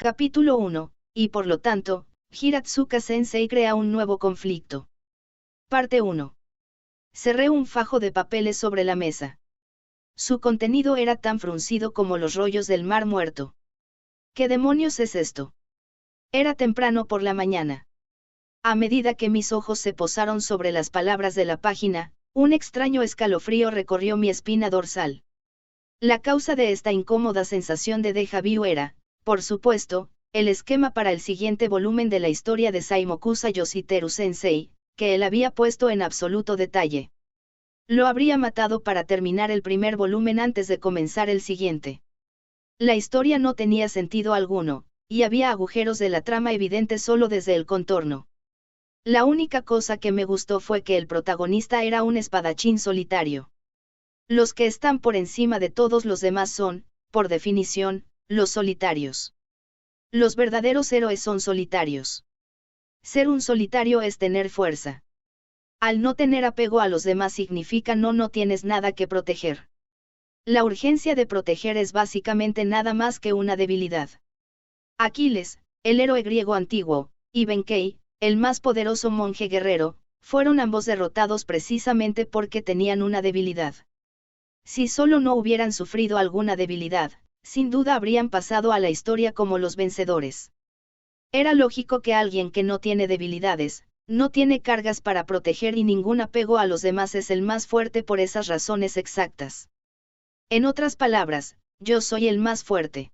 Capítulo 1, y por lo tanto, Hiratsuka Sensei crea un nuevo conflicto. Parte 1. Cerré un fajo de papeles sobre la mesa. Su contenido era tan fruncido como los rollos del mar muerto. ¿Qué demonios es esto? Era temprano por la mañana. A medida que mis ojos se posaron sobre las palabras de la página, un extraño escalofrío recorrió mi espina dorsal. La causa de esta incómoda sensación de déjà vu era, por supuesto, el esquema para el siguiente volumen de la historia de Saimokusa Yoshiteru Sensei, que él había puesto en absoluto detalle. Lo habría matado para terminar el primer volumen antes de comenzar el siguiente. La historia no tenía sentido alguno, y había agujeros de la trama evidentes solo desde el contorno. La única cosa que me gustó fue que el protagonista era un espadachín solitario. Los que están por encima de todos los demás son, por definición, los solitarios. Los verdaderos héroes son solitarios. Ser un solitario es tener fuerza. Al no tener apego a los demás significa no tienes nada que proteger. La urgencia de proteger es básicamente nada más que una debilidad. Aquiles, el héroe griego antiguo, y Benkei, el más poderoso monje guerrero, fueron ambos derrotados precisamente porque tenían una debilidad. Si solo no hubieran sufrido alguna debilidad, sin duda habrían pasado a la historia como los vencedores. Era lógico que alguien que no tiene debilidades, no tiene cargas para proteger y ningún apego a los demás es el más fuerte por esas razones exactas. En otras palabras, yo soy el más fuerte.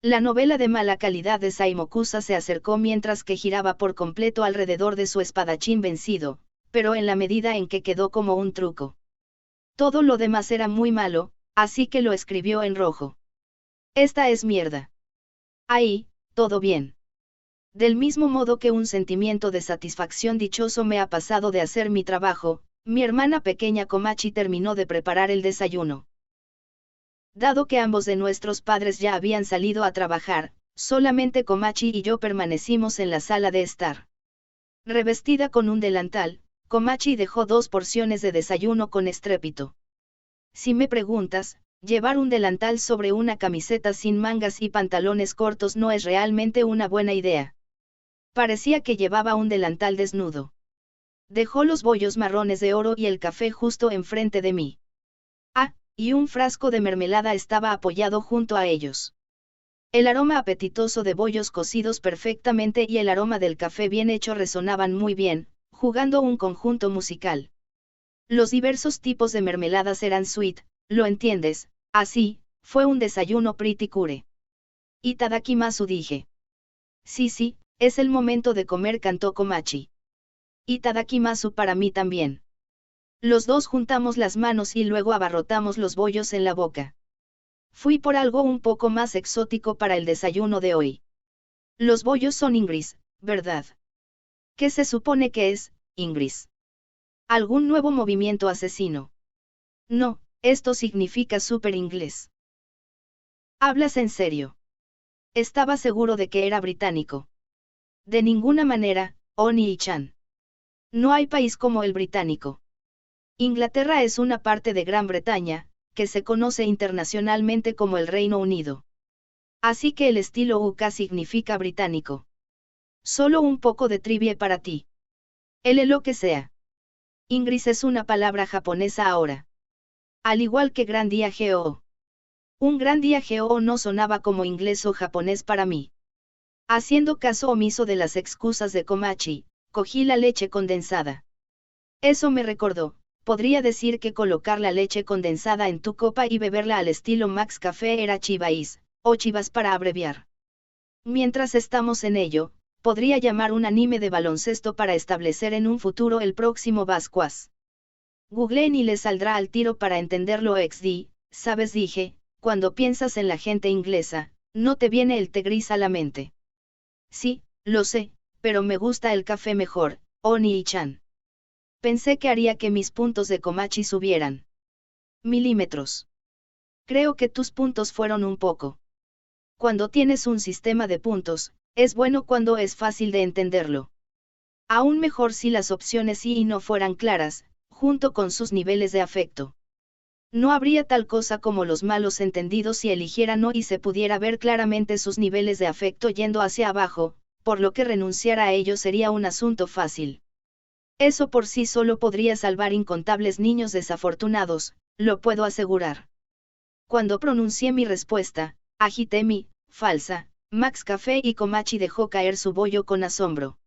La novela de mala calidad de Saimokusa se acercó mientras que giraba por completo alrededor de su espadachín vencido, pero en la medida en que quedó como un truco. Todo lo demás era muy malo, así que lo escribió en rojo. Esta es mierda. Ahí, todo bien. Del mismo modo que un sentimiento de satisfacción dichoso me ha pasado de hacer mi trabajo, mi hermana pequeña Komachi terminó de preparar el desayuno. Dado que ambos de nuestros padres ya habían salido a trabajar, solamente Komachi y yo permanecimos en la sala de estar. Revestida con un delantal, Komachi dejó 2 porciones de desayuno con estrépito. Si me preguntas, llevar un delantal sobre una camiseta sin mangas y pantalones cortos no es realmente una buena idea. Parecía que llevaba un delantal desnudo. Dejó los bollos marrones de oro y el café justo enfrente de mí. Ah, y un frasco de mermelada estaba apoyado junto a ellos. El aroma apetitoso de bollos cocidos perfectamente y el aroma del café bien hecho resonaban muy bien, jugando un conjunto musical. Los diversos tipos de mermeladas eran sweet, lo entiendes, así, fue un desayuno pretty cure. Itadakimasu dije. Sí, es el momento de comer, cantó Komachi. Itadakimasu para mí también. Los dos juntamos las manos y luego abarrotamos los bollos en la boca. Fui por algo un poco más exótico para el desayuno de hoy. Los bollos son ingris, ¿verdad? ¿Qué se supone que es, ingris? ¿Algún nuevo movimiento asesino? No, esto significa súper inglés. ¿Hablas en serio? Estaba seguro de que era británico. De ninguna manera, Oni-chan. No hay país como el británico. Inglaterra es una parte de Gran Bretaña, que se conoce internacionalmente como el Reino Unido. Así que el estilo UK significa británico. Solo un poco de trivia para ti. Lo que sea. Ingris es una palabra japonesa ahora. Al igual que Gran Día Geo. Un Gran Día Geo no sonaba como inglés o japonés para mí. Haciendo caso omiso de las excusas de Komachi, cogí la leche condensada. Eso me recordó, podría decir que colocar la leche condensada en tu copa y beberla al estilo Max Café era chivais, o chivas para abreviar. Mientras estamos en ello, podría llamar un anime de baloncesto para establecer en un futuro el próximo Basquas. Googleen y le saldrá al tiro para entenderlo XD, sabes, dije, cuando piensas en la gente inglesa, no te viene el té gris a la mente. Sí, lo sé, pero me gusta el café mejor, Oni-chan. Pensé que haría que mis puntos de Komachi subieran. Milímetros. Creo que tus puntos fueron un poco. Cuando tienes un sistema de puntos, es bueno cuando es fácil de entenderlo. Aún mejor si las opciones sí y no fueran claras, junto con sus niveles de afecto. No habría tal cosa como los malos entendidos si eligiera no y se pudiera ver claramente sus niveles de afecto yendo hacia abajo, por lo que renunciar a ello sería un asunto fácil. Eso por sí solo podría salvar incontables niños desafortunados, lo puedo asegurar. Cuando pronuncié mi respuesta, agité mi falsa Max Café y Komachi dejó caer su bollo con asombro.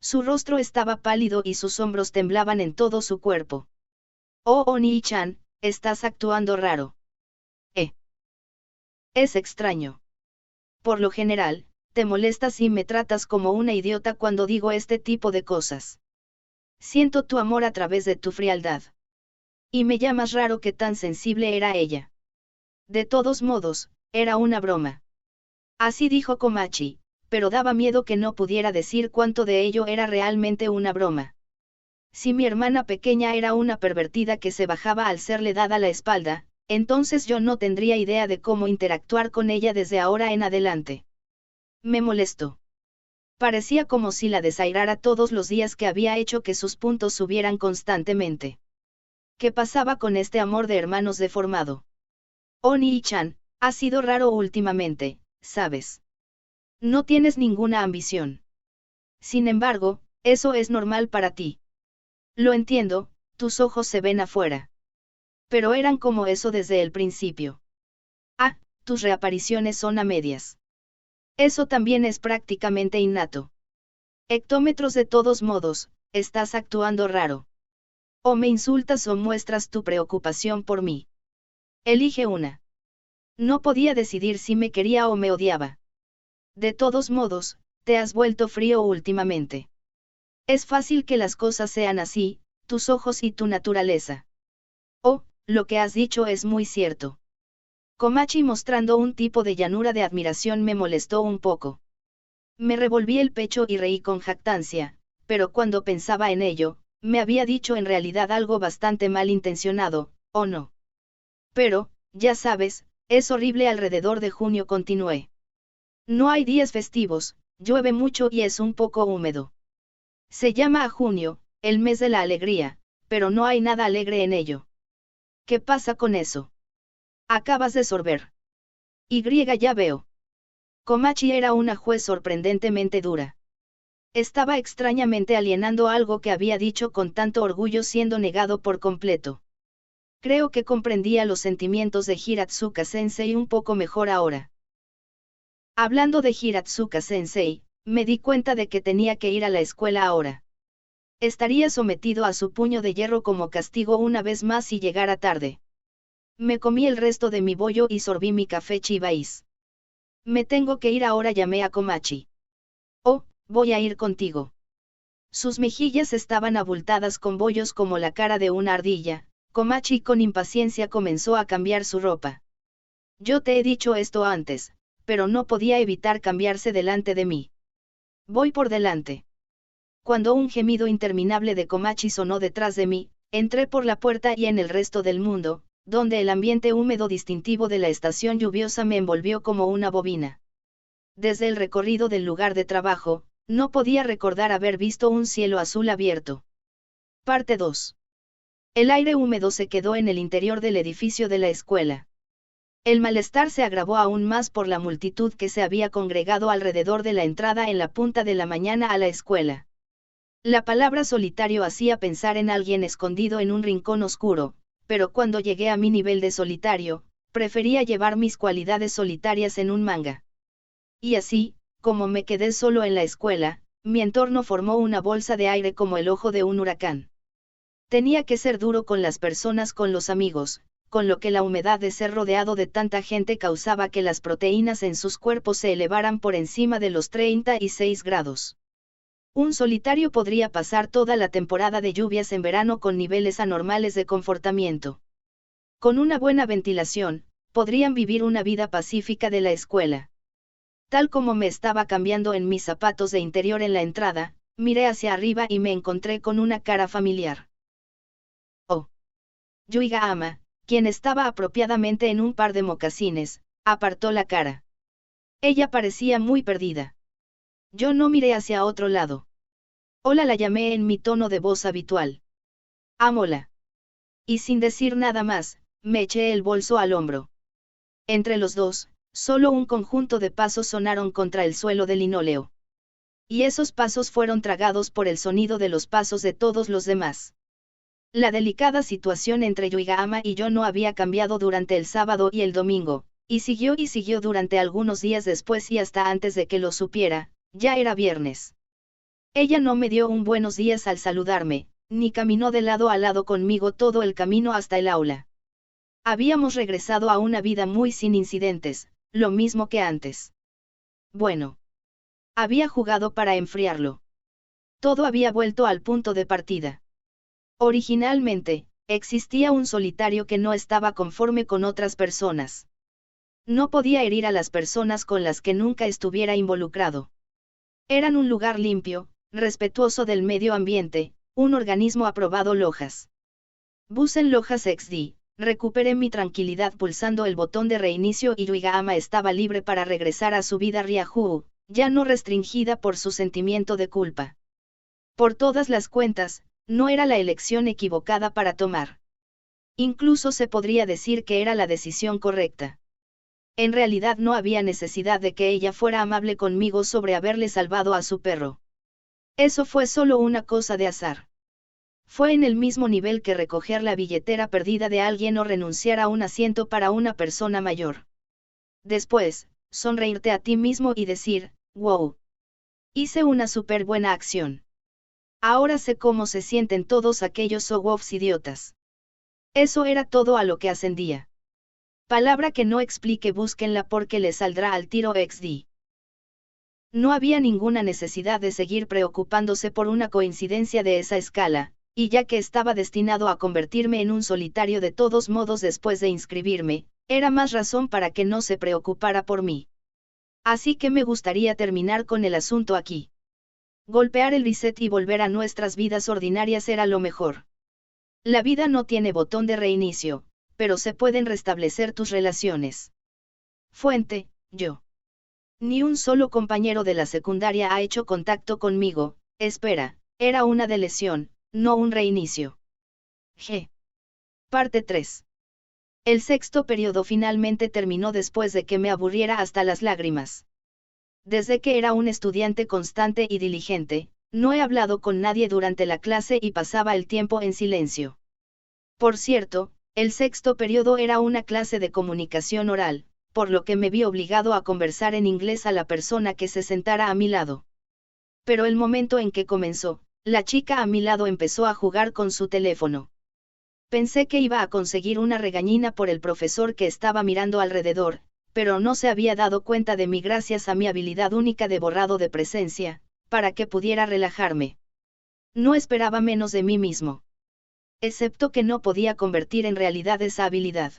Su rostro estaba pálido y sus hombros temblaban en todo su cuerpo. Oh Oni-chan, estás actuando raro. Es extraño. Por lo general, te molestas y me tratas como una idiota cuando digo este tipo de cosas. Siento tu amor a través de tu frialdad. Y me llamas raro que tan sensible era ella. De todos modos, era una broma. Así dijo Komachi, pero daba miedo que no pudiera decir cuánto de ello era realmente una broma. Si mi hermana pequeña era una pervertida que se bajaba al serle dada la espalda, entonces yo no tendría idea de cómo interactuar con ella desde ahora en adelante. Me molestó. Parecía como si la desairara todos los días que había hecho que sus puntos subieran constantemente. ¿Qué pasaba con este amor de hermanos deformado? Oni-chan, ha sido raro últimamente, ¿sabes? No tienes ninguna ambición. Sin embargo, eso es normal para ti. Lo entiendo, tus ojos se ven afuera. Pero eran como eso desde el principio. Ah, tus reapariciones son a medias. Eso también es prácticamente innato. Hectómetros de todos modos, estás actuando raro. O me insultas o muestras tu preocupación por mí. Elige una. No podía decidir si me quería o me odiaba. De todos modos, te has vuelto frío últimamente. Es fácil que las cosas sean así, tus ojos y tu naturaleza. Oh, lo que has dicho es muy cierto. Komachi mostrando un tipo de llanura de admiración me molestó un poco. Me revolví el pecho y reí con jactancia, pero cuando pensaba en ello, me había dicho en realidad algo bastante malintencionado, ¿o no? Pero, ya sabes, es horrible alrededor de junio continué. No hay días festivos, llueve mucho y es un poco húmedo. Se llama a junio, el mes de la alegría, pero no hay nada alegre en ello. ¿Qué pasa con eso? Acabas de sorber. Ya veo. Komachi era una juez sorprendentemente dura. Estaba extrañamente alienando algo que había dicho con tanto orgullo siendo negado por completo. Creo que comprendía los sentimientos de Hiratsuka Sensei un poco mejor ahora. Hablando de Hiratsuka Sensei, me di cuenta de que tenía que ir a la escuela ahora. Estaría sometido a su puño de hierro como castigo una vez más si llegara tarde. Me comí el resto de mi bollo y sorbí mi café Chibais. Me tengo que ir ahora, llamé a Komachi. Oh, voy a ir contigo. Sus mejillas estaban abultadas con bollos como la cara de una ardilla. Komachi con impaciencia comenzó a cambiar su ropa. Yo te he dicho esto antes, pero no podía evitar cambiarse delante de mí. Voy por delante. Cuando un gemido interminable de Komachi sonó detrás de mí, entré por la puerta y en el resto del mundo, donde el ambiente húmedo distintivo de la estación lluviosa me envolvió como una bobina. Desde el recorrido del lugar de trabajo, no podía recordar haber visto un cielo azul abierto. Parte 2. El aire húmedo se quedó en el interior del edificio de la escuela. El malestar se agravó aún más por la multitud que se había congregado alrededor de la entrada en la punta de la mañana a la escuela. La palabra solitario hacía pensar en alguien escondido en un rincón oscuro, pero cuando llegué a mi nivel de solitario, prefería llevar mis cualidades solitarias en un manga. Y así, como me quedé solo en la escuela, mi entorno formó una bolsa de aire como el ojo de un huracán. Tenía que ser duro con las personas, con los amigos, con lo que la humedad de ser rodeado de tanta gente causaba que las proteínas en sus cuerpos se elevaran por encima de los 36 grados. Un solitario podría pasar toda la temporada de lluvias en verano con niveles anormales de confortamiento. Con una buena ventilación, podrían vivir una vida pacífica de la escuela. Tal como me estaba cambiando en mis zapatos de interior en la entrada, miré hacia arriba y me encontré con una cara familiar. Oh. Yuiga Ama, quien estaba apropiadamente en un par de mocasines, apartó la cara. Ella parecía muy perdida. Yo no miré hacia otro lado. Hola, la llamé en mi tono de voz habitual. Amola. Y sin decir nada más, me eché el bolso al hombro. Entre los dos, solo un conjunto de pasos sonaron contra el suelo de linóleo. Y esos pasos fueron tragados por el sonido de los pasos de todos los demás. La delicada situación entre Yuigahama y yo no había cambiado durante el sábado y el domingo, y siguió durante algunos días después y hasta antes de que lo supiera, ya era viernes. Ella no me dio un buenos días al saludarme, ni caminó de lado a lado conmigo todo el camino hasta el aula. Habíamos regresado a una vida muy sin incidentes, lo mismo que antes. Bueno. Había jugado para enfriarlo. Todo había vuelto al punto de partida. Originalmente, existía un solitario que no estaba conforme con otras personas. No podía herir a las personas con las que nunca estuviera involucrado. Eran un lugar limpio, respetuoso del medio ambiente, un organismo aprobado Lojas. Busen Lojas XD, recuperé mi tranquilidad pulsando el botón de reinicio y Yuigahama estaba libre para regresar a su vida Ryahuu, ya no restringida por su sentimiento de culpa. Por todas las cuentas, no era la elección equivocada para tomar. Incluso se podría decir que era la decisión correcta. En realidad no había necesidad de que ella fuera amable conmigo sobre haberle salvado a su perro. Eso fue solo una cosa de azar. Fue en el mismo nivel que recoger la billetera perdida de alguien o renunciar a un asiento para una persona mayor. Después, sonreírte a ti mismo y decir, wow. Hice una súper buena acción. Ahora sé cómo se sienten todos aquellos wows idiotas. Eso era todo a lo que ascendía. Palabra que no explique, búsquenla porque le saldrá al tiro XD. No había ninguna necesidad de seguir preocupándose por una coincidencia de esa escala, y ya que estaba destinado a convertirme en un solitario de todos modos después de inscribirme, era más razón para que no se preocupara por mí. Así que me gustaría terminar con el asunto aquí. Golpear el reset y volver a nuestras vidas ordinarias era lo mejor. La vida no tiene botón de reinicio, pero se pueden restablecer tus relaciones. Fuente, yo. Ni un solo compañero de la secundaria ha hecho contacto conmigo, espera, era una delesión, no un reinicio. G. Parte 3. El sexto periodo finalmente terminó después de que me aburriera hasta las lágrimas. Desde que era un estudiante constante y diligente, no he hablado con nadie durante la clase y pasaba el tiempo en silencio. Por cierto, el sexto periodo era una clase de comunicación oral, por lo que me vi obligado a conversar en inglés a la persona que se sentara a mi lado. Pero el momento en que comenzó, la chica a mi lado empezó a jugar con su teléfono. Pensé que iba a conseguir una regañina por el profesor que estaba mirando alrededor, pero no se había dado cuenta de mí gracias a mi habilidad única de borrado de presencia, para que pudiera relajarme. No esperaba menos de mí mismo. Excepto que no podía convertir en realidad esa habilidad.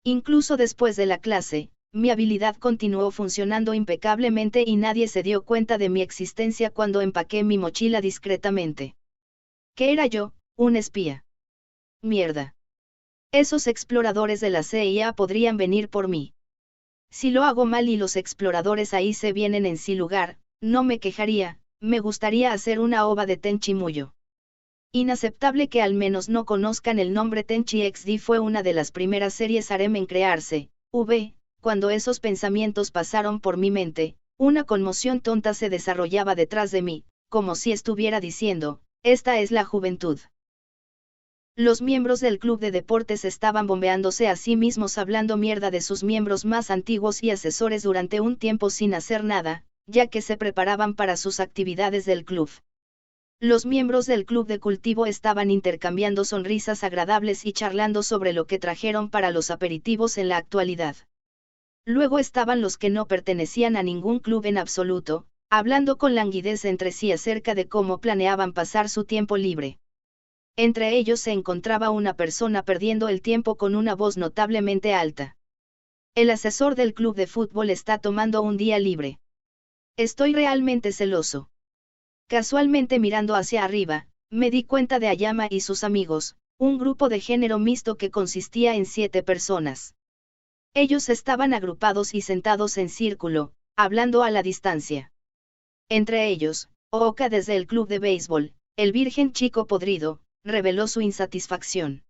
Incluso después de la clase, mi habilidad continuó funcionando impecablemente y nadie se dio cuenta de mi existencia cuando empaqué mi mochila discretamente. ¿Qué era yo? Un espía. Mierda. Esos exploradores de la CIA podrían venir por mí. Si lo hago mal y los exploradores ahí se vienen en sí lugar, no me quejaría, me gustaría hacer una ova de Tenchi Muyo. Inaceptable que al menos no conozcan el nombre. Tenchi XD fue una de las primeras series harem en crearse, cuando esos pensamientos pasaron por mi mente, una conmoción tonta se desarrollaba detrás de mí, como si estuviera diciendo, esta es la juventud. Los miembros del club de deportes estaban bombeándose a sí mismos hablando mierda de sus miembros más antiguos y asesores durante un tiempo sin hacer nada, ya que se preparaban para sus actividades del club. Los miembros del club de cultivo estaban intercambiando sonrisas agradables y charlando sobre lo que trajeron para los aperitivos en la actualidad. Luego estaban los que no pertenecían a ningún club en absoluto, hablando con languidez entre sí acerca de cómo planeaban pasar su tiempo libre. Entre ellos se encontraba una persona perdiendo el tiempo con una voz notablemente alta. El asesor del club de fútbol está tomando un día libre. Estoy realmente celoso. Casualmente mirando hacia arriba, me di cuenta de Ayama y sus amigos, un grupo de género mixto que consistía en 7 personas. Ellos estaban agrupados y sentados en círculo, hablando a la distancia. Entre ellos, Ooka desde el club de béisbol, el virgen chico podrido, reveló su insatisfacción.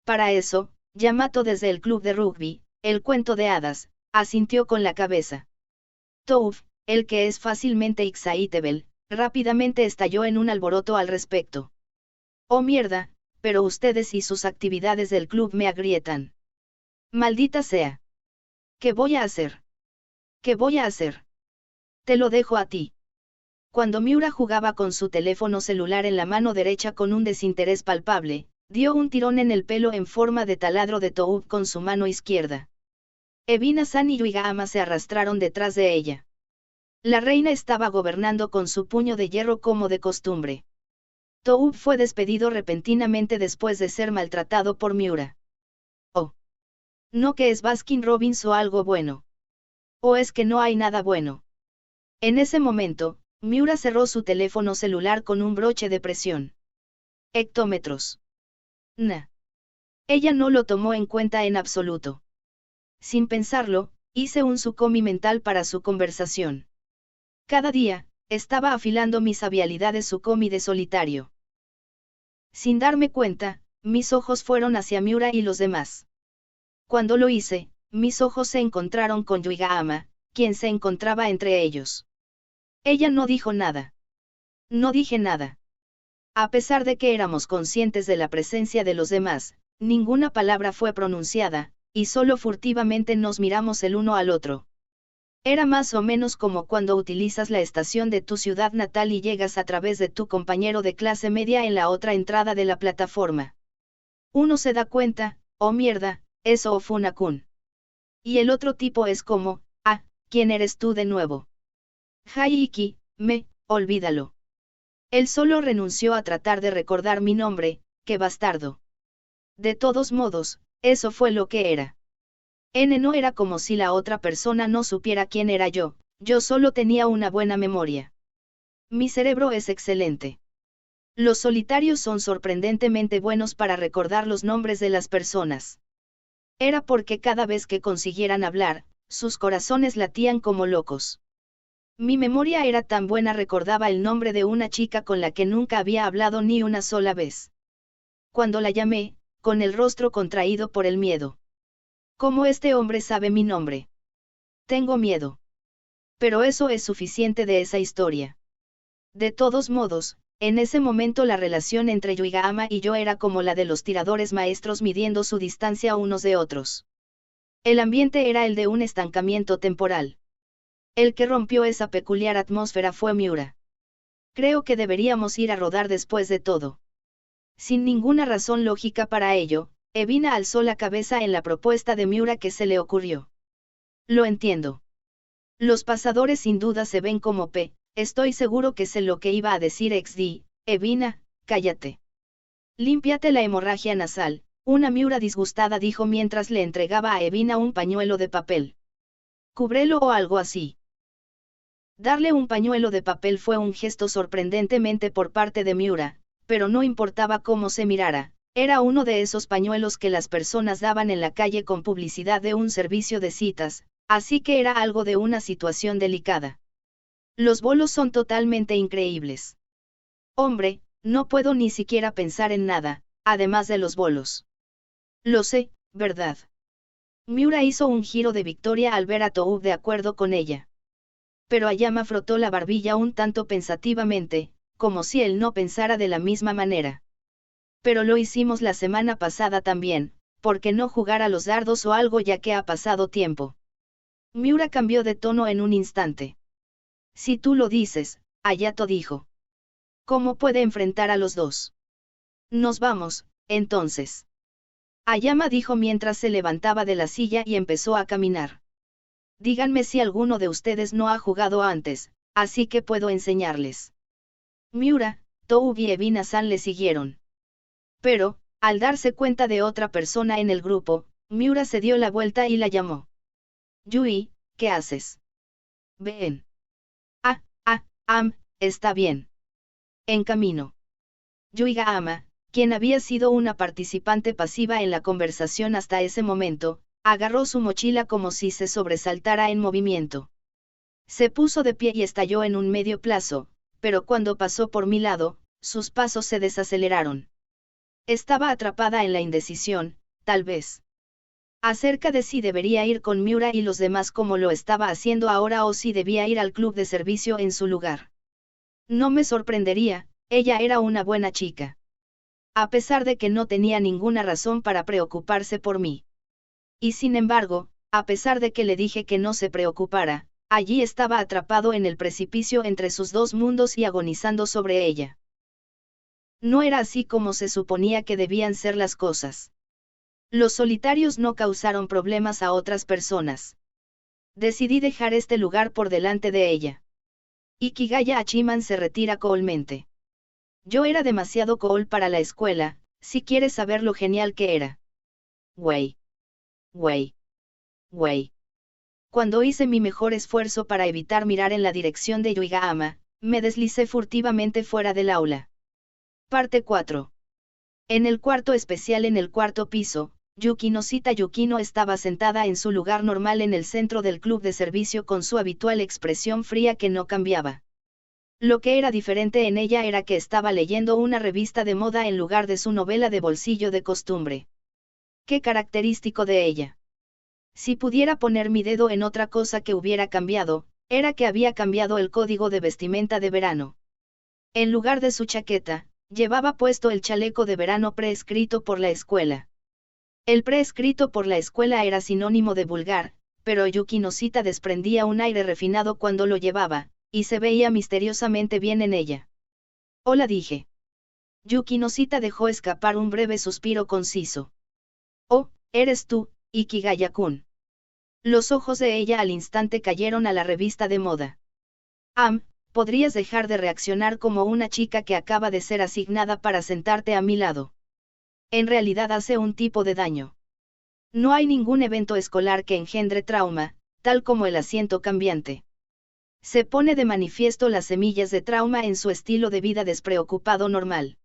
Para eso, Yamato desde el club de rugby, el cuento de hadas, asintió con la cabeza. Touf, el que es fácilmente excitable, rápidamente estalló en un alboroto al respecto. Oh mierda, pero ustedes y sus actividades del club me agrietan. Maldita sea. ¿Qué voy a hacer? ¿Qué voy a hacer? Te lo dejo a ti. Cuando Miura jugaba con su teléfono celular en la mano derecha con un desinterés palpable, dio un tirón en el pelo en forma de taladro de Toub con su mano izquierda. Ebina-san y Yuigahama se arrastraron detrás de ella. La reina estaba gobernando con su puño de hierro como de costumbre. Toub fue despedido repentinamente después de ser maltratado por Miura. Oh. ¿No que es Baskin Robbins o algo bueno? ¿O es que no hay nada bueno? En ese momento, Miura cerró su teléfono celular con un broche de presión. Hectómetros. Nah. Ella no lo tomó en cuenta en absoluto. Sin pensarlo, hice un sukomi mental para su conversación. Cada día, estaba afilando mis habilidades sukomi de solitario. Sin darme cuenta, mis ojos fueron hacia Miura y los demás. Cuando lo hice, mis ojos se encontraron con Yuigahama, quien se encontraba entre ellos. Ella no dijo nada. No dije nada. A pesar de que éramos conscientes de la presencia de los demás, ninguna palabra fue pronunciada, y solo furtivamente nos miramos el uno al otro. Era más o menos como cuando utilizas la estación de tu ciudad natal y llegas a través de tu compañero de clase media en la otra entrada de la plataforma. Uno se da cuenta, oh mierda, eso Ofuna-kun. Y el otro tipo es como, ah, ¿quién eres tú de nuevo? Haiki, olvídalo. Él solo renunció a tratar de recordar mi nombre, qué bastardo. De todos modos, eso fue lo que era. No era como si la otra persona no supiera quién era yo solo tenía una buena memoria. Mi cerebro es excelente. Los solitarios son sorprendentemente buenos para recordar los nombres de las personas. Era porque cada vez que consiguieran hablar, sus corazones latían como locos. Mi memoria era tan buena, recordaba el nombre de una chica con la que nunca había hablado ni una sola vez. Cuando la llamé, con el rostro contraído por el miedo. ¿Cómo este hombre sabe mi nombre? Tengo miedo. Pero eso es suficiente de esa historia. De todos modos, en ese momento la relación entre Yuigahama y yo era como la de los tiradores maestros midiendo su distancia unos de otros. El ambiente era el de un estancamiento temporal. El que rompió esa peculiar atmósfera fue Miura. Creo que deberíamos ir a rodar después de todo. Sin ninguna razón lógica para ello, Ebina alzó la cabeza en la propuesta de Miura que se le ocurrió. Lo entiendo. Los pasadores sin duda se ven como estoy seguro que sé lo que iba a decir XD, Ebina, cállate. Límpiate la hemorragia nasal, una Miura disgustada dijo mientras le entregaba a Ebina un pañuelo de papel. Cúbrelo o algo así. Darle un pañuelo de papel fue un gesto sorprendentemente por parte de Miura, pero no importaba cómo se mirara, era uno de esos pañuelos que las personas daban en la calle con publicidad de un servicio de citas, así que era algo de una situación delicada. Los bolos son totalmente increíbles. Hombre, no puedo ni siquiera pensar en nada, además de los bolos. Lo sé, ¿verdad? Miura hizo un giro de victoria al ver a Toub de acuerdo con ella. Pero Ayama frotó la barbilla un tanto pensativamente, como si él no pensara de la misma manera. Pero lo hicimos la semana pasada también, ¿por qué no jugar a los dardos o algo ya que ha pasado tiempo? Miura cambió de tono en un instante. Si tú lo dices, Ayato dijo. ¿Cómo puede enfrentar a los dos? Nos vamos, entonces. Ayama dijo mientras se levantaba de la silla y empezó a caminar. Díganme si alguno de ustedes no ha jugado antes, así que puedo enseñarles. Miura, Toub y Ebina-san le siguieron. Pero, al darse cuenta de otra persona en el grupo, Miura se dio la vuelta y la llamó. Yui, ¿qué haces? Ven. Está bien. En camino. Yuigahama, quien había sido una participante pasiva en la conversación hasta ese momento, agarró su mochila como si se sobresaltara en movimiento. Se puso de pie y estalló en un medio plazo, pero cuando pasó por mi lado, sus pasos se desaceleraron. Estaba atrapada en la indecisión, tal vez. Acerca de si debería ir con Miura y los demás como lo estaba haciendo ahora o si debía ir al club de servicio en su lugar. No me sorprendería, ella era una buena chica. A pesar de que no tenía ninguna razón para preocuparse por mí. Y sin embargo, a pesar de que le dije que no se preocupara, allí estaba atrapado en el precipicio entre sus dos mundos y agonizando sobre ella. No era así como se suponía que debían ser las cosas. Los solitarios no causaron problemas a otras personas. Decidí dejar este lugar por delante de ella. Ikigaya Hachiman se retira coolmente. Yo era demasiado cool para la escuela, si quieres saber lo genial que era. Güey. Cuando hice mi mejor esfuerzo para evitar mirar en la dirección de Yuigahama, me deslicé furtivamente fuera del aula. Parte 4. En el cuarto especial en el cuarto piso, Yukinosita Yukino estaba sentada en su lugar normal en el centro del club de servicio con su habitual expresión fría que no cambiaba. Lo que era diferente en ella era que estaba leyendo una revista de moda en lugar de su novela de bolsillo de costumbre. Qué característico de ella. Si pudiera poner mi dedo en otra cosa que hubiera cambiado, era que había cambiado el código de vestimenta de verano. En lugar de su chaqueta, llevaba puesto el chaleco de verano prescrito por la escuela. El prescrito por la escuela era sinónimo de vulgar, pero Yukinosita desprendía un aire refinado cuando lo llevaba, y se veía misteriosamente bien en ella. Hola, dije. Yukinosita dejó escapar un breve suspiro conciso. Oh, eres tú, Ikigaya-kun. Los ojos de ella al instante cayeron a la revista de moda. ¿Podrías dejar de reaccionar como una chica que acaba de ser asignada para sentarte a mi lado? En realidad hace un tipo de daño. No hay ningún evento escolar que engendre trauma, tal como el asiento cambiante. Se pone de manifiesto las semillas de trauma en su estilo de vida despreocupado normal.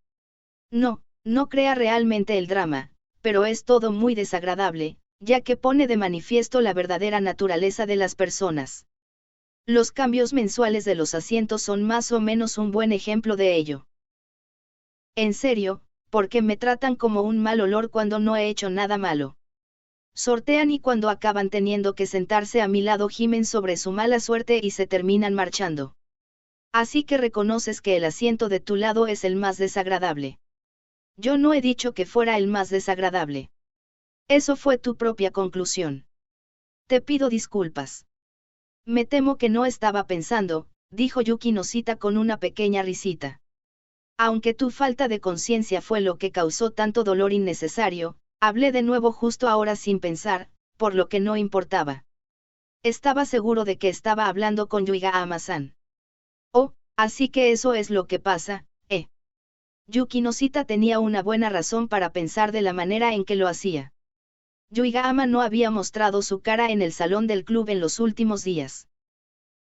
No crea realmente el drama, pero es todo muy desagradable, ya que pone de manifiesto la verdadera naturaleza de las personas. Los cambios mensuales de los asientos son más o menos un buen ejemplo de ello. En serio, ¿por qué me tratan como un mal olor cuando no he hecho nada malo? Sortean y cuando acaban teniendo que sentarse a mi lado gimen sobre su mala suerte y se terminan marchando. Así que reconoces que el asiento de tu lado es el más desagradable. Yo no he dicho que fuera el más desagradable. Eso fue tu propia conclusión. Te pido disculpas. Me temo que no estaba pensando, dijo Yukinosita con una pequeña risita. Aunque tu falta de conciencia fue lo que causó tanto dolor innecesario, hablé de nuevo justo ahora sin pensar, por lo que no importaba. Estaba seguro de que estaba hablando con Yuigahama-san. Oh, así que eso es lo que pasa, ¿eh? Yukinosita tenía una buena razón para pensar de la manera en que lo hacía. Yuigahama no había mostrado su cara en el salón del club en los últimos días.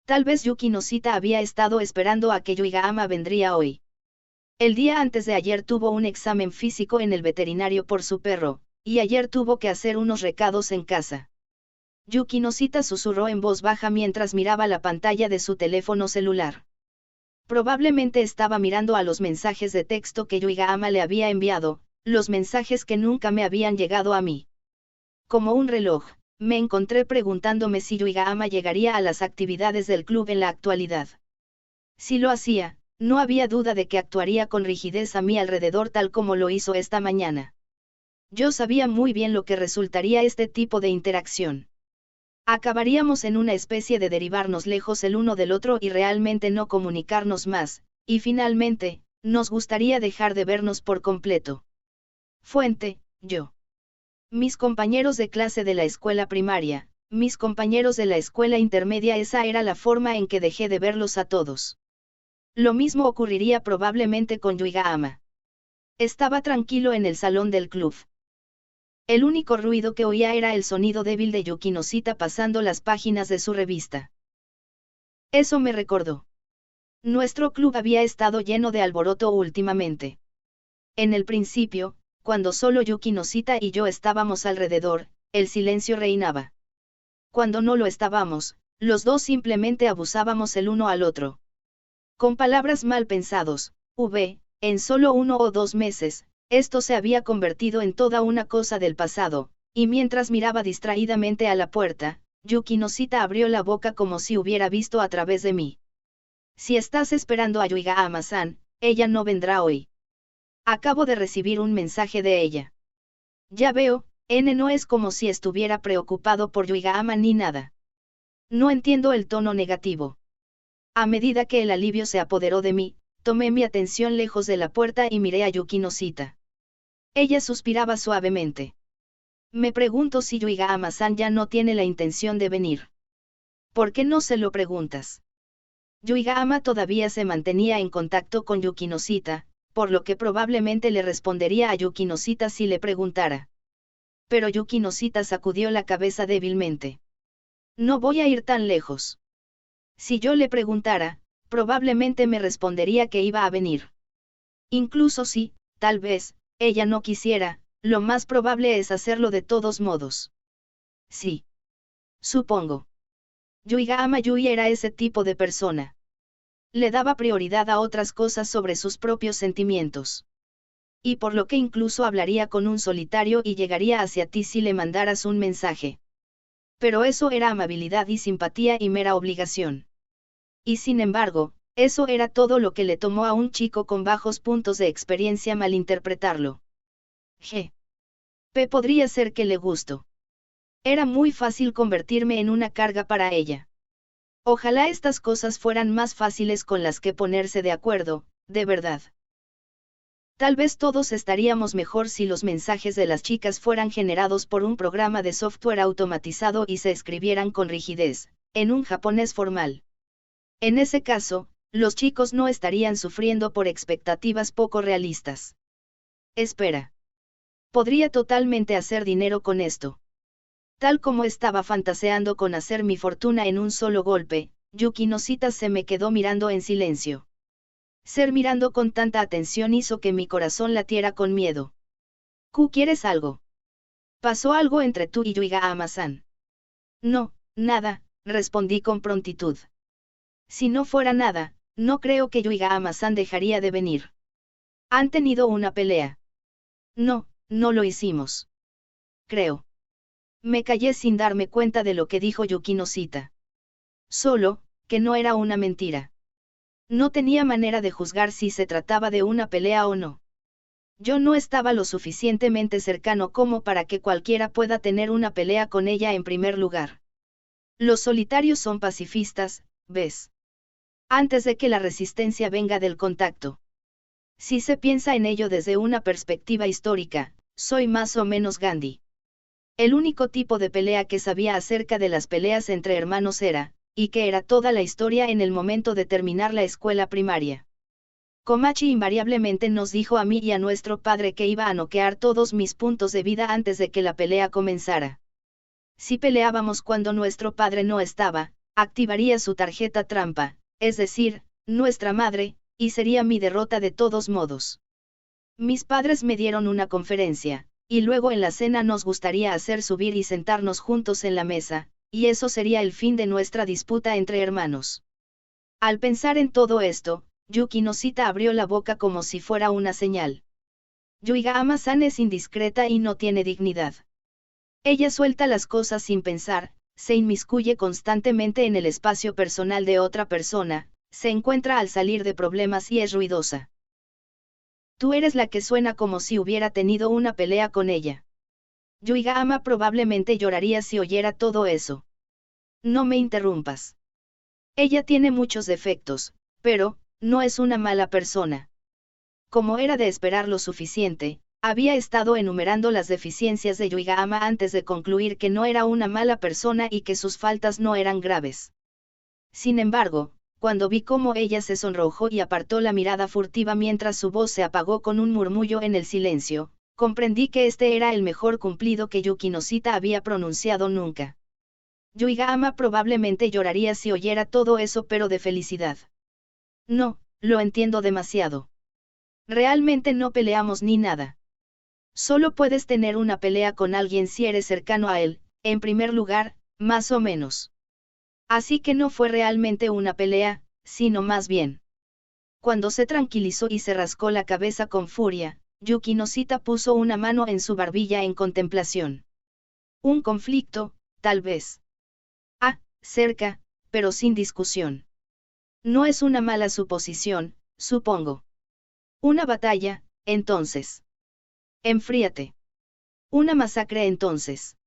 Tal vez Yukinosita había estado esperando a que Yuigahama vendría hoy. El día antes de ayer tuvo un examen físico en el veterinario por su perro, y ayer tuvo que hacer unos recados en casa. Yukinosita susurró en voz baja mientras miraba la pantalla de su teléfono celular. Probablemente estaba mirando a los mensajes de texto que Yuigahama le había enviado, los mensajes que nunca me habían llegado a mí. Como un reloj, me encontré preguntándome si Yuigahama llegaría a las actividades del club en la actualidad. Si lo hacía, no había duda de que actuaría con rigidez a mi alrededor tal como lo hizo esta mañana. Yo sabía muy bien lo que resultaría este tipo de interacción. Acabaríamos en una especie de derivarnos lejos el uno del otro y realmente no comunicarnos más, y finalmente, nos gustaría dejar de vernos por completo. Fuente, yo. Mis compañeros de clase de la escuela primaria, mis compañeros de la escuela intermedia, esa era la forma en que dejé de verlos a todos. Lo mismo ocurriría probablemente con Yuigahama. Estaba tranquilo en el salón del club. El único ruido que oía era el sonido débil de Yukinosita pasando las páginas de su revista. Eso me recordó. Nuestro club había estado lleno de alboroto últimamente. En el principio, cuando solo Yukinosita y yo estábamos alrededor, el silencio reinaba. Cuando no lo estábamos, los dos simplemente abusábamos el uno al otro. Con palabras mal pensados, en solo 1 o 2 meses, Esto se había convertido en toda una cosa del pasado, y mientras miraba distraídamente a la puerta, Yuki Noshita abrió la boca como si hubiera visto a través de mí. Si estás esperando a Yuigahama-san, ella no vendrá hoy. Acabo de recibir un mensaje de ella. Ya veo, no es como si estuviera preocupado por Yuigahama ni nada. No entiendo el tono negativo. A medida que el alivio se apoderó de mí, tomé mi atención lejos de la puerta y miré a Yuki Noshita. Ella suspiraba suavemente. Me pregunto si Yuigahama-san ya no tiene la intención de venir. ¿Por qué no se lo preguntas? Yuigahama todavía se mantenía en contacto con Yuki Noshita, por lo que probablemente le respondería a Yuki Noshita si le preguntara. Pero Yuki Noshita sacudió la cabeza débilmente. No voy a ir tan lejos. Si yo le preguntara, probablemente me respondería que iba a venir. Incluso si, tal vez, ella no quisiera, lo más probable es hacerlo de todos modos. Sí. Supongo. Yuigahama Yui era ese tipo de persona. Le daba prioridad a otras cosas sobre sus propios sentimientos. Y por lo que incluso hablaría con un solitario y llegaría hacia ti si le mandaras un mensaje. Pero eso era amabilidad y simpatía y mera obligación. Y sin embargo, eso era todo lo que le tomó a un chico con bajos puntos de experiencia malinterpretarlo. Podría ser que le gustó. Era muy fácil convertirme en una carga para ella. Ojalá estas cosas fueran más fáciles con las que ponerse de acuerdo, de verdad. Tal vez todos estaríamos mejor si los mensajes de las chicas fueran generados por un programa de software automatizado y se escribieran con rigidez, en un japonés formal. En ese caso, los chicos no estarían sufriendo por expectativas poco realistas. Espera. Podría totalmente hacer dinero con esto. Tal como estaba fantaseando con hacer mi fortuna en un solo golpe, Yuki Noshita se me quedó mirando en silencio. Ser mirando con tanta atención hizo que mi corazón latiera con miedo. ¿Quieres algo? ¿Pasó algo entre tú y Yuigahama-san? No, nada, respondí con prontitud. Si no fuera nada, no creo que Yuigahama-san dejaría de venir. ¿Han tenido una pelea? No, no lo hicimos. Creo. Me callé sin darme cuenta de lo que dijo Yuki Noshita. Solo, que no era una mentira. No tenía manera de juzgar si se trataba de una pelea o no. Yo no estaba lo suficientemente cercano como para que cualquiera pueda tener una pelea con ella en primer lugar. Los solitarios son pacifistas, ¿ves? Antes de que la resistencia venga del contacto. Si se piensa en ello desde una perspectiva histórica, soy más o menos Gandhi. El único tipo de pelea que sabía acerca de las peleas entre hermanos era, y que era toda la historia en el momento de terminar la escuela primaria. Komachi invariablemente nos dijo a mí y a nuestro padre que iba a noquear todos mis puntos de vida antes de que la pelea comenzara. Si peleábamos cuando nuestro padre no estaba, activaría su tarjeta trampa, es decir, nuestra madre, y sería mi derrota de todos modos. Mis padres me dieron una conferencia, y luego en la cena nos gustaría hacer subir y sentarnos juntos en la mesa, y eso sería el fin de nuestra disputa entre hermanos. Al pensar en todo esto, Yuki Noshita abrió la boca como si fuera una señal. Yuigahama-san es indiscreta y no tiene dignidad. Ella suelta las cosas sin pensar, se inmiscuye constantemente en el espacio personal de otra persona, se encuentra al salir de problemas y es ruidosa. Tú eres la que suena como si hubiera tenido una pelea con ella. Yuigahama probablemente lloraría si oyera todo eso. No me interrumpas. Ella tiene muchos defectos, pero, no es una mala persona. Como era de esperar lo suficiente, había estado enumerando las deficiencias de Yuigahama antes de concluir que no era una mala persona y que sus faltas no eran graves. Sin embargo, cuando vi cómo ella se sonrojó y apartó la mirada furtiva mientras su voz se apagó con un murmullo en el silencio, comprendí que este era el mejor cumplido que Yuki Noshita había pronunciado nunca. Yuigahama probablemente lloraría si oyera todo eso, pero de felicidad. No, lo entiendo demasiado. Realmente no peleamos ni nada. Solo puedes tener una pelea con alguien si eres cercano a él, en primer lugar, más o menos. Así que no fue realmente una pelea, sino más bien. Cuando se tranquilizó y se rascó la cabeza con furia, Yuki Noshita puso una mano en su barbilla en contemplación. Un conflicto, tal vez. Ah, cerca, pero sin discusión. No es una mala suposición, supongo. Una batalla, entonces. Enfríate. Una masacre entonces.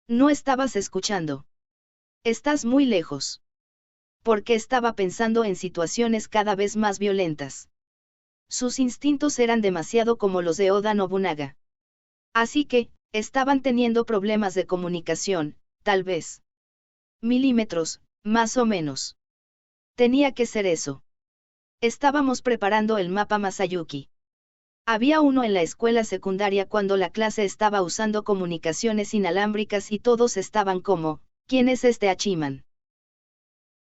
No estabas escuchando. Estás muy lejos. Porque estaba pensando en situaciones cada vez más violentas. Sus instintos eran demasiado como los de Oda Nobunaga. Así que, estaban teniendo problemas de comunicación, tal vez. Milímetros, más o menos. Tenía que ser eso. Estábamos preparando el mapa Masayuki. Había uno en la escuela secundaria cuando la clase estaba usando comunicaciones inalámbricas y todos estaban como, ¿quién es este Hachiman?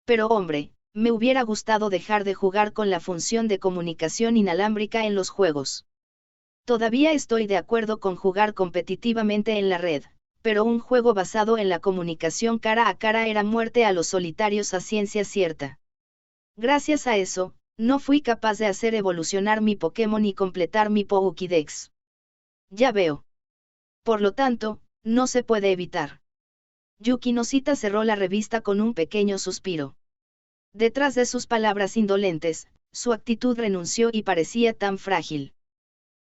Pero hombre, me hubiera gustado dejar de jugar con la función de comunicación inalámbrica en los juegos. Todavía estoy de acuerdo con jugar competitivamente en la red, pero un juego basado en la comunicación cara a cara era muerte a los solitarios a ciencia cierta. Gracias a eso, no fui capaz de hacer evolucionar mi Pokémon y completar mi Pokédex. Ya veo. Por lo tanto, no se puede evitar. Yuki Noshita cerró la revista con un pequeño suspiro. Detrás de sus palabras indolentes, su actitud renunció y parecía tan frágil.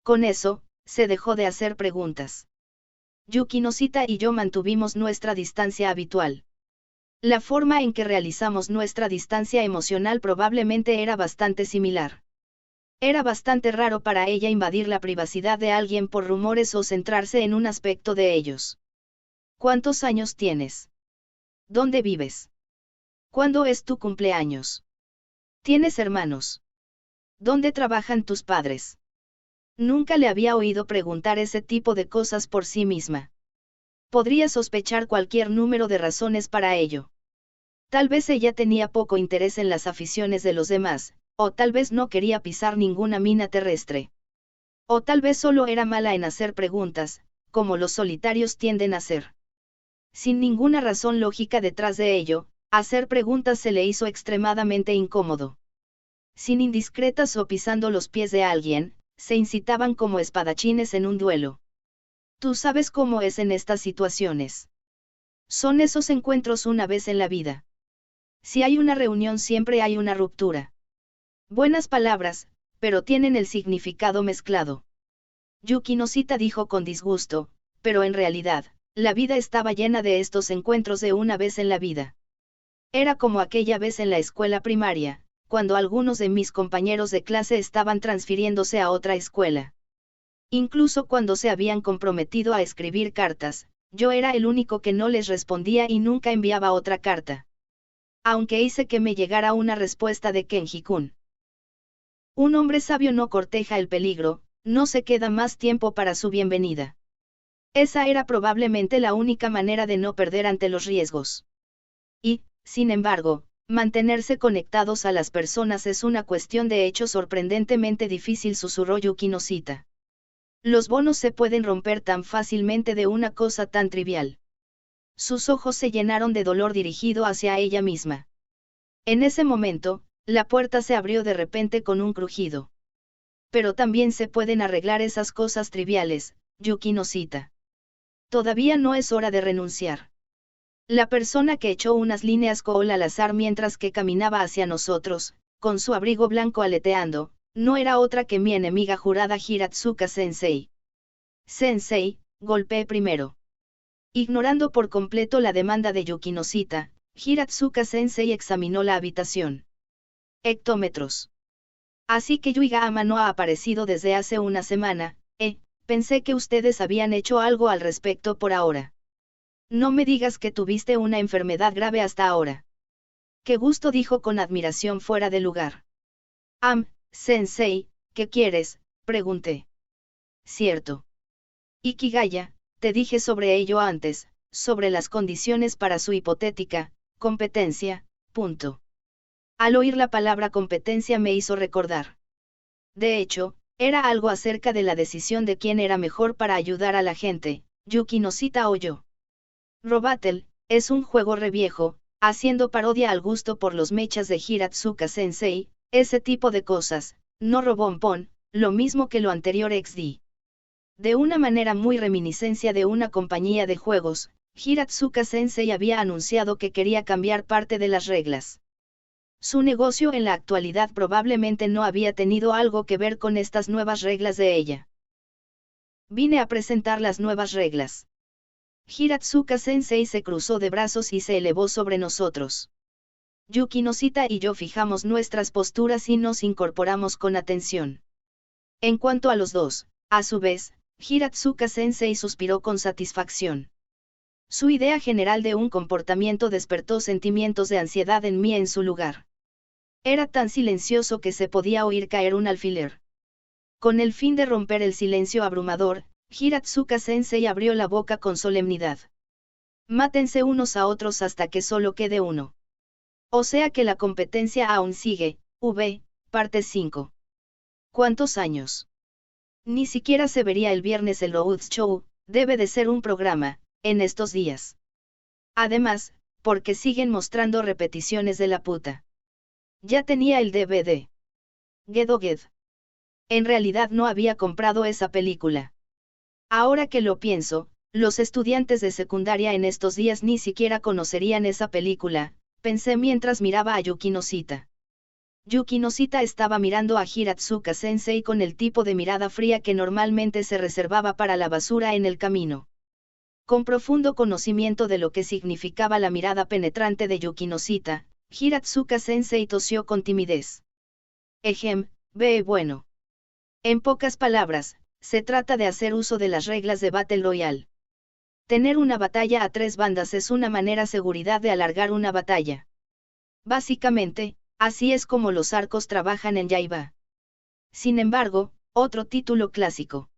Con eso, se dejó de hacer preguntas. Yuki Noshita y yo mantuvimos nuestra distancia habitual. La forma en que realizamos nuestra distancia emocional probablemente era bastante similar. Era bastante raro para ella invadir la privacidad de alguien por rumores o centrarse en un aspecto de ellos. ¿Cuántos años tienes? ¿Dónde vives? ¿Cuándo es tu cumpleaños? ¿Tienes hermanos? ¿Dónde trabajan tus padres? Nunca le había oído preguntar ese tipo de cosas por sí misma. Podría sospechar cualquier número de razones para ello. Tal vez ella tenía poco interés en las aficiones de los demás, o tal vez no quería pisar ninguna mina terrestre. O tal vez solo era mala en hacer preguntas, como los solitarios tienden a hacer. Sin ninguna razón lógica detrás de ello, hacer preguntas se le hizo extremadamente incómodo. Sin indiscretas o pisando los pies de alguien, se incitaban como espadachines en un duelo. Tú sabes cómo es en estas situaciones. Son esos encuentros una vez en la vida. Si hay una reunión siempre hay una ruptura. Buenas palabras, pero tienen el significado mezclado. Yuki Noshita dijo con disgusto, pero en realidad, la vida estaba llena de estos encuentros de una vez en la vida. Era como aquella vez en la escuela primaria, cuando algunos de mis compañeros de clase estaban transfiriéndose a otra escuela. Incluso cuando se habían comprometido a escribir cartas, yo era el único que no les respondía y nunca enviaba otra carta. Aunque hice que me llegara una respuesta de Kenji-kun. Un hombre sabio no corteja el peligro, no se queda más tiempo para su bienvenida. Esa era probablemente la única manera de no perder ante los riesgos. Y, sin embargo, mantenerse conectados a las personas es una cuestión de hecho sorprendentemente difícil, susurró Yuki Noshita. Los bonos se pueden romper tan fácilmente de una cosa tan trivial. Sus ojos se llenaron de dolor dirigido hacia ella misma. En ese momento, la puerta se abrió de repente con un crujido. Pero también se pueden arreglar esas cosas triviales, Yuki Noshita. Todavía no es hora de renunciar. La persona que echó unas líneas cool al azar mientras que caminaba hacia nosotros, con su abrigo blanco aleteando, no era otra que mi enemiga jurada Hiratsuka Sensei. Sensei, golpeé primero. Ignorando por completo la demanda de Yuki Noshita, Hiratsuka Sensei examinó la habitación. Hectómetros. Así que Yuiga-ama no ha aparecido desde hace una semana, pensé que ustedes habían hecho algo al respecto por ahora. No me digas que tuviste una enfermedad grave hasta ahora. Qué gusto, dijo con admiración fuera de lugar. Sensei, ¿qué quieres?, pregunté. Cierto. Ikigaya, te dije sobre ello antes, sobre las condiciones para su hipotética competencia, punto. Al oír la palabra competencia me hizo recordar. De hecho, era algo acerca de la decisión de quién era mejor para ayudar a la gente, Yuki Noshita o yo. Robattle, es un juego reviejo, haciendo parodia al gusto por los mechas de Hiratsuka Sensei, ese tipo de cosas, no Robompón, lo mismo que lo anterior XD. De una manera muy reminiscencia de una compañía de juegos, Hiratsuka Sensei había anunciado que quería cambiar parte de las reglas. Su negocio en la actualidad probablemente no había tenido algo que ver con estas nuevas reglas de ella. Vine a presentar las nuevas reglas. Hiratsuka Sensei se cruzó de brazos y se elevó sobre nosotros. Yuki Noshita y yo fijamos nuestras posturas y nos incorporamos con atención. En cuanto a los dos, a su vez, Hiratsuka Sensei suspiró con satisfacción. Su idea general de un comportamiento despertó sentimientos de ansiedad en mí en su lugar. Era tan silencioso que se podía oír caer un alfiler. Con el fin de romper el silencio abrumador, Hiratsuka Sensei abrió la boca con solemnidad. Mátense unos a otros hasta que solo quede uno. O sea que la competencia aún sigue, parte 5. ¿Cuántos años? Ni siquiera se vería el viernes el Roads Show, debe de ser un programa, en estos días. Además, porque siguen mostrando repeticiones de la puta. Ya tenía el DVD. Gedo Ged. En realidad no había comprado esa película. Ahora que lo pienso, los estudiantes de secundaria en estos días ni siquiera conocerían esa película, pensé mientras miraba a Yuki Noshita. Yuki Noshita estaba mirando a Hiratsuka Sensei con el tipo de mirada fría que normalmente se reservaba para la basura en el camino. Con profundo conocimiento de lo que significaba la mirada penetrante de Yuki Noshita, Hiratsuka Sensei tosió con timidez. Bueno. En pocas palabras, se trata de hacer uso de las reglas de Battle Royale. Tener una batalla a 3 bandas es una manera seguridad de alargar una batalla. Básicamente, así es como los arcos trabajan en Yaiba. Sin embargo, otro título clásico.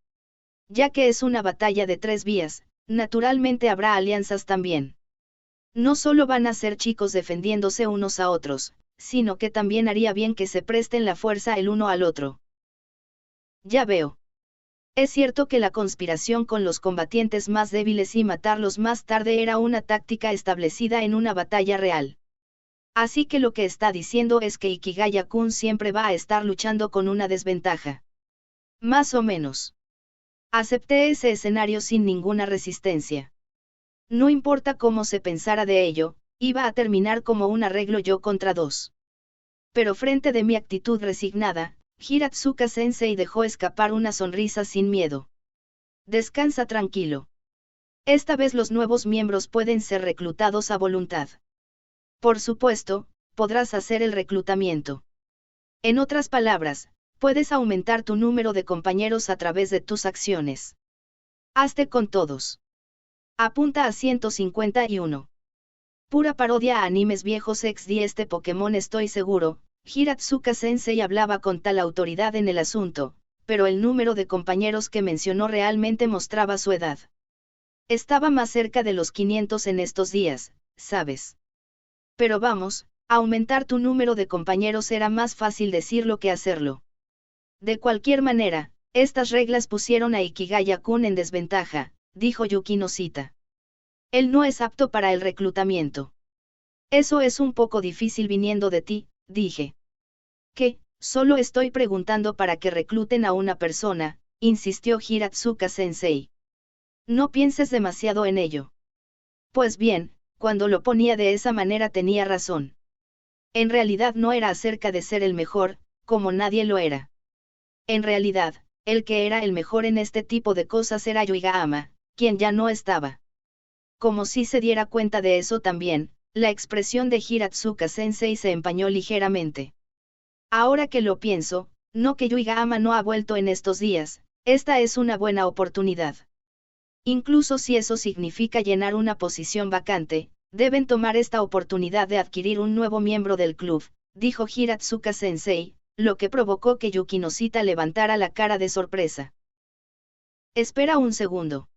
Ya que es una batalla de 3 vías, naturalmente habrá alianzas también. No solo van a ser chicos defendiéndose unos a otros, sino que también haría bien que se presten la fuerza el uno al otro. Ya veo. Es cierto que la conspiración con los combatientes más débiles y matarlos más tarde era una táctica establecida en una batalla real. Así que lo que está diciendo es que Ikigaya-kun siempre va a estar luchando con una desventaja. Más o menos. Acepté ese escenario sin ninguna resistencia. No importa cómo se pensara de ello, iba a terminar como un arreglo yo contra 2. Pero frente de mi actitud resignada, Hiratsuka Sensei dejó escapar una sonrisa sin miedo. Descansa tranquilo. Esta vez los nuevos miembros pueden ser reclutados a voluntad. Por supuesto, podrás hacer el reclutamiento. En otras palabras, puedes aumentar tu número de compañeros a través de tus acciones. Hazte con todos. Apunta a 151. Pura parodia a animes viejos XD. Este Pokémon estoy seguro. Hiratsuka Sensei hablaba con tal autoridad en el asunto, pero el número de compañeros que mencionó realmente mostraba su edad. Estaba más cerca de los 500 en estos días, ¿sabes? Pero vamos, aumentar tu número de compañeros era más fácil decirlo que hacerlo. De cualquier manera, estas reglas pusieron a Ikigaya-kun en desventaja, dijo Yuki Noshita. Él no es apto para el reclutamiento. Eso es un poco difícil viniendo de ti, dije. ¿Qué? Solo estoy preguntando para que recluten a una persona, insistió Hiratsuka Sensei. No pienses demasiado en ello. Pues bien, cuando lo ponía de esa manera tenía razón. En realidad no era acerca de ser el mejor, como nadie lo era. En realidad, el que era el mejor en este tipo de cosas era Yuigahama, quien ya no estaba. Como si se diera cuenta de eso también, la expresión de Hiratsuka Sensei se empañó ligeramente. Ahora que lo pienso, no que Yuigahama no ha vuelto en estos días, esta es una buena oportunidad. Incluso si eso significa llenar una posición vacante, deben tomar esta oportunidad de adquirir un nuevo miembro del club, dijo Hiratsuka Sensei, lo que provocó que Yuki Noshita levantara la cara de sorpresa. Espera un segundo.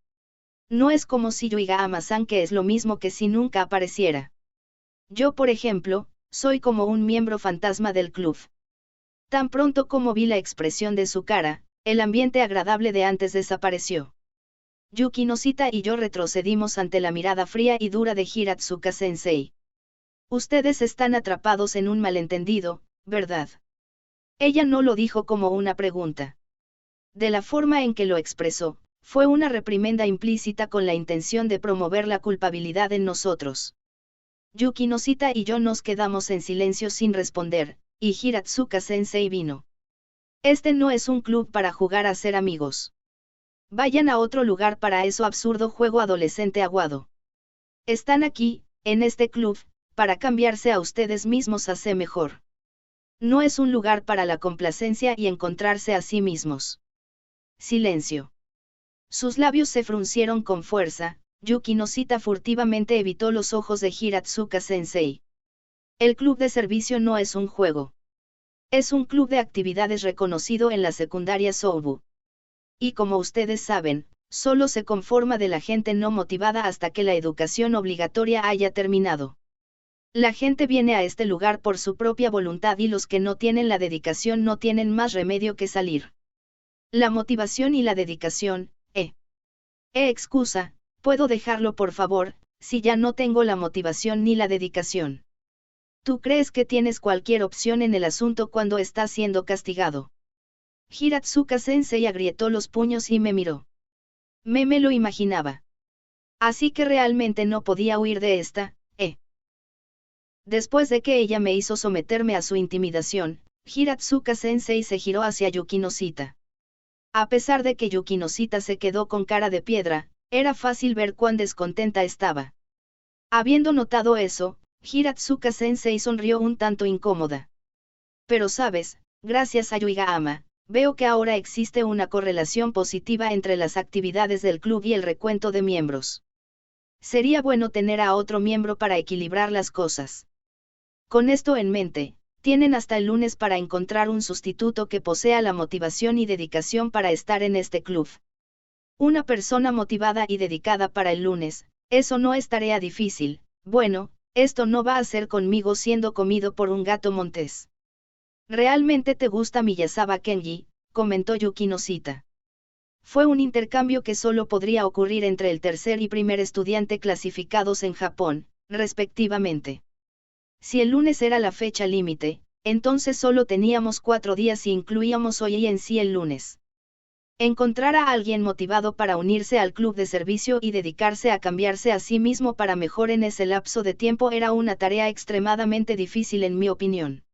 No es como si Yuigahama-san, que es lo mismo que si nunca apareciera. Yo, por ejemplo, soy como un miembro fantasma del club. Tan pronto como vi la expresión de su cara, el ambiente agradable de antes desapareció. Yuki Noshita y yo retrocedimos ante la mirada fría y dura de Hiratsuka Sensei. Ustedes están atrapados en un malentendido, ¿verdad? Ella no lo dijo como una pregunta. De la forma en que lo expresó, fue una reprimenda implícita con la intención de promover la culpabilidad en nosotros. Yuki Noshita y yo nos quedamos en silencio sin responder, y Hiratsuka-sensei vino. Este no es un club para jugar a ser amigos. Vayan a otro lugar para eso absurdo juego adolescente aguado. Están aquí, en este club, para cambiarse a ustedes mismos a ser mejor. No es un lugar para la complacencia y encontrarse a sí mismos. Silencio. Sus labios se fruncieron con fuerza. Yuki Noshita furtivamente evitó los ojos de Hiratsuka-sensei. El club de servicio no es un juego. Es un club de actividades reconocido en la secundaria Sobu. Y como ustedes saben, solo se conforma de la gente no motivada hasta que la educación obligatoria haya terminado. La gente viene a este lugar por su propia voluntad y los que no tienen la dedicación no tienen más remedio que salir. La motivación y la dedicación, excusa, ¿puedo dejarlo por favor, si ya no tengo la motivación ni la dedicación? ¿Tú crees que tienes cualquier opción en el asunto cuando estás siendo castigado? Hiratsuka-sensei agrietó los puños y me miró. Me lo imaginaba. Así que realmente no podía huir de esta, Después de que ella me hizo someterme a su intimidación, Hiratsuka-sensei se giró hacia Yuki Noshita. A pesar de que Yuki Noshita se quedó con cara de piedra, era fácil ver cuán descontenta estaba. Habiendo notado eso, Hiratsuka-sensei sonrió un tanto incómoda. Pero sabes, gracias a Yuiga-ama, veo que ahora existe una correlación positiva entre las actividades del club y el recuento de miembros. Sería bueno tener a otro miembro para equilibrar las cosas. Con esto en mente, tienen hasta el lunes para encontrar un sustituto que posea la motivación y dedicación para estar en este club. Una persona motivada y dedicada para el lunes, eso no es tarea difícil. Bueno, esto no va a ser conmigo siendo comido por un gato montés. ¿Realmente te gusta Miyazawa Kenji?, comentó Yuki Noshita. Fue un intercambio que solo podría ocurrir entre el tercer y primer estudiante clasificados en Japón, respectivamente. Si el lunes era la fecha límite, entonces solo teníamos 4 días y incluíamos hoy y en sí el lunes. Encontrar a alguien motivado para unirse al club de servicio y dedicarse a cambiarse a sí mismo para mejor en ese lapso de tiempo era una tarea extremadamente difícil en mi opinión.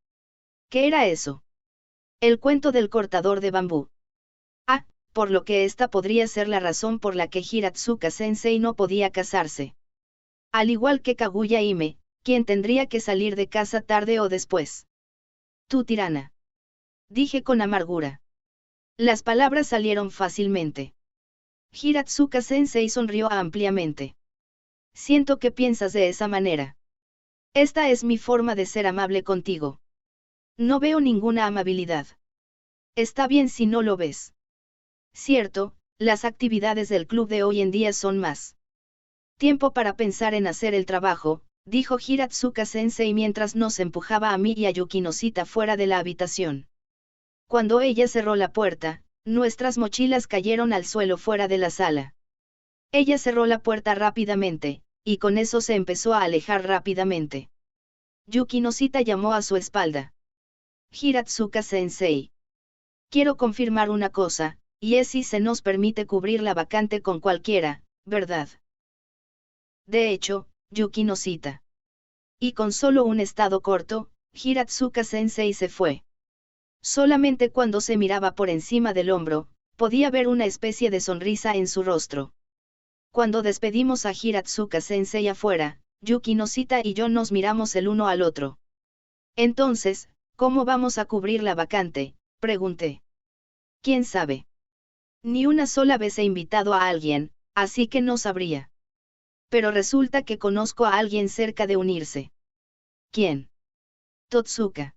¿Qué era eso? El cuento del cortador de bambú. Ah, por lo que esta podría ser la razón por la que Hiratsuka-sensei no podía casarse. Al igual que Kaguya Hime, quien tendría que salir de casa tarde o después. Tú tirana. Dije con amargura. Las palabras salieron fácilmente. Hiratsuka-sensei sonrió ampliamente. Siento que piensas de esa manera. Esta es mi forma de ser amable contigo. No veo ninguna amabilidad. Está bien si no lo ves. Cierto, las actividades del club de hoy en día son más tiempo para pensar en hacer el trabajo, dijo Hiratsuka-sensei mientras nos empujaba a mí y a Yuki Noshita fuera de la habitación. Cuando ella cerró la puerta, nuestras mochilas cayeron al suelo fuera de la sala. Ella cerró la puerta rápidamente, y con eso se empezó a alejar rápidamente. Yuki Noshita llamó a su espalda. Hiratsuka-sensei. Quiero confirmar una cosa, y es si se nos permite cubrir la vacante con cualquiera, ¿verdad? De hecho, Yuki Noshita. Y con solo un estado corto, Hiratsuka-sensei se fue. Solamente cuando se miraba por encima del hombro, podía ver una especie de sonrisa en su rostro. Cuando despedimos a Hiratsuka-sensei afuera, Yuki Noshita y yo nos miramos el uno al otro. Entonces, ¿cómo vamos a cubrir la vacante?, pregunté. ¿Quién sabe? Ni una sola vez he invitado a alguien, así que no sabría. Pero resulta que conozco a alguien cerca de unirse. ¿Quién? Totsuka.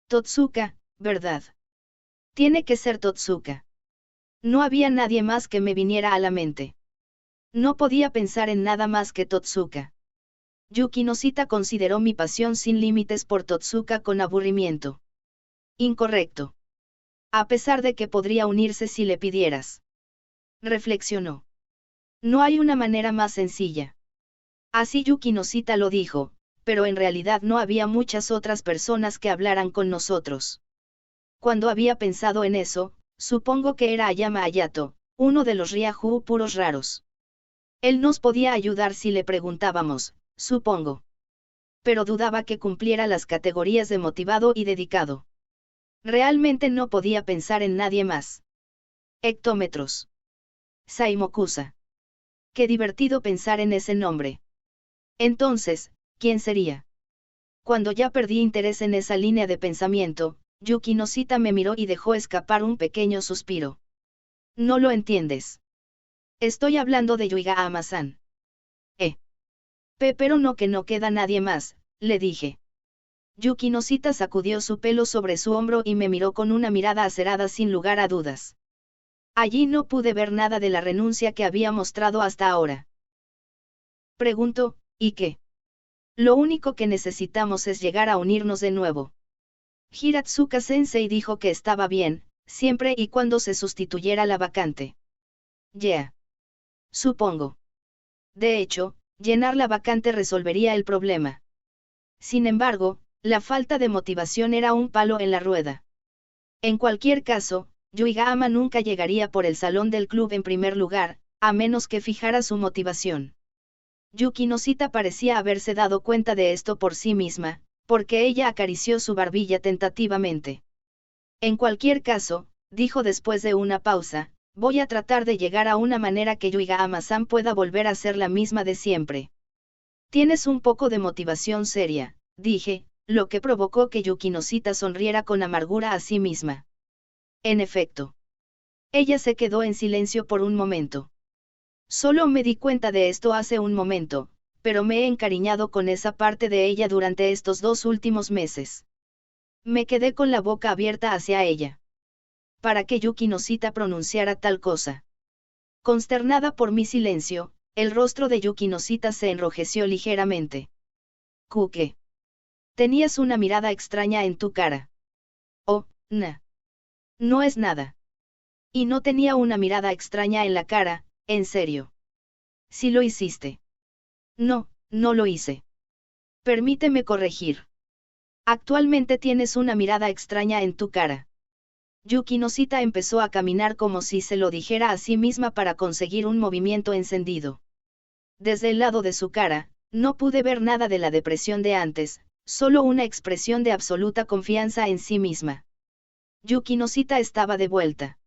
Totsuka, ¿verdad? Tiene que ser Totsuka. No había nadie más que me viniera a la mente. No podía pensar en nada más que Totsuka. Yuki Noshita consideró mi pasión sin límites por Totsuka con aburrimiento. Incorrecto. A pesar de que podría unirse si le pidieras. Reflexionó. No hay una manera más sencilla. Así Yuki Noshita lo dijo, pero en realidad no había muchas otras personas que hablaran con nosotros. Cuando había pensado en eso, Supongo que era Ayama Hayato, uno de los Ryahu puros raros. Él nos podía ayudar si le preguntábamos, supongo. Pero dudaba que cumpliera las categorías de motivado y dedicado. Realmente no podía pensar en nadie más. Hectómetros. Saimokusa. Qué divertido pensar en ese nombre. Entonces, ¿quién sería? Cuando ya perdí interés en esa línea de pensamiento, Yuki Noshita me miró y dejó escapar un pequeño suspiro. No lo entiendes. Estoy hablando de Yuiga Ama-san. Pero no, que no queda nadie más, le dije. Yuki Noshita sacudió su pelo sobre su hombro y me miró con una mirada acerada sin lugar a dudas. Allí no pude ver nada de la renuncia que había mostrado hasta ahora. Pregunto, ¿y qué? Lo único que necesitamos es llegar a unirnos de nuevo. Hiratsuka-sensei dijo que estaba bien, siempre y cuando se sustituyera la vacante. Ya. Supongo. De hecho, llenar la vacante resolvería el problema. Sin embargo, la falta de motivación era un palo en la rueda. En cualquier caso, Yuiga Ama nunca llegaría por el salón del club en primer lugar, a menos que fijara su motivación. Yuki Noshita parecía haberse dado cuenta de esto por sí misma, porque ella acarició su barbilla tentativamente. En cualquier caso, dijo después de una pausa, voy a tratar de llegar a una manera que Yuiga Ama-san pueda volver a ser la misma de siempre. Tienes un poco de motivación seria, dije, lo que provocó que Yuki Noshita sonriera con amargura a sí misma. En efecto. Ella se quedó en silencio por un momento. Solo me di cuenta de esto hace un momento, pero me he encariñado con esa parte de ella durante estos 2 últimos meses. Me quedé con la boca abierta hacia ella. Para que Yuki Noshita pronunciara tal cosa. Consternada por mi silencio, el rostro de Yuki Noshita se enrojeció ligeramente. ¿Qué? Tenías una mirada extraña en tu cara. Oh, nah. No es nada. Y no tenía una mirada extraña en la cara, en serio. Sí lo hiciste. No, no lo hice. Permíteme corregir. Actualmente tienes una mirada extraña en tu cara. Yuki Noshita empezó a caminar como si se lo dijera a sí misma para conseguir un movimiento encendido. Desde el lado de su cara, no pude ver nada de la depresión de antes, solo una expresión de absoluta confianza en sí misma. Yuki Noshita estaba de vuelta.